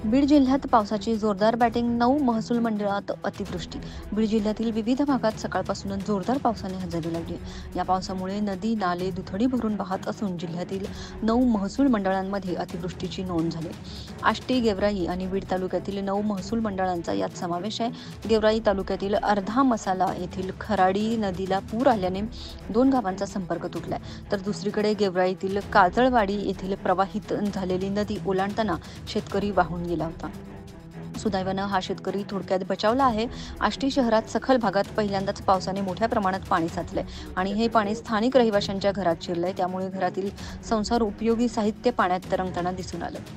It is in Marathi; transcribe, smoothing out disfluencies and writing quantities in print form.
बीड जिल्ह्यात पावसाची जोरदार बॅटिंग, 9 महसूल मंडळात अतिवृष्टी. बीड जिल्ह्यातील विविध भागात सकाळपासूनच जोरदार पावसाने हजेरी लावली. या पावसामुळे नदी नाले दुथडी भरून वाहत असून जिल्ह्यातील 9 महसूल मंडळांमध्ये अतिवृष्टीची नोंद झाली. आष्टी, गेवराई आणि बीड तालुक्यातील 9 महसूल मंडळांचा यात समावेश आहे. गेवराई तालुक्यातील अर्धा मसाला येथील खराडी नदीला पूर आल्याने 2 गावांचा संपर्क तुटलाय, तर दुसरीकडे गेवराईतील काजळवाडी येथील प्रवाहित झालेली नदी ओलांडताना शेतकरी वाहून गेला होता. सुदैवानं हा शेतकरी थोडक्यात बचावला आहे. आष्टी शहरात सखल भागात पहिल्यांदाच पावसाने मोठ्या प्रमाणात पाणी साचलंय आणि हे पाणी स्थानिक रहिवाशांच्या घरात शिरलंय, त्यामुळे घरातील संसार उपयोगी साहित्य पाण्यात तरंगताना दिसून आलं.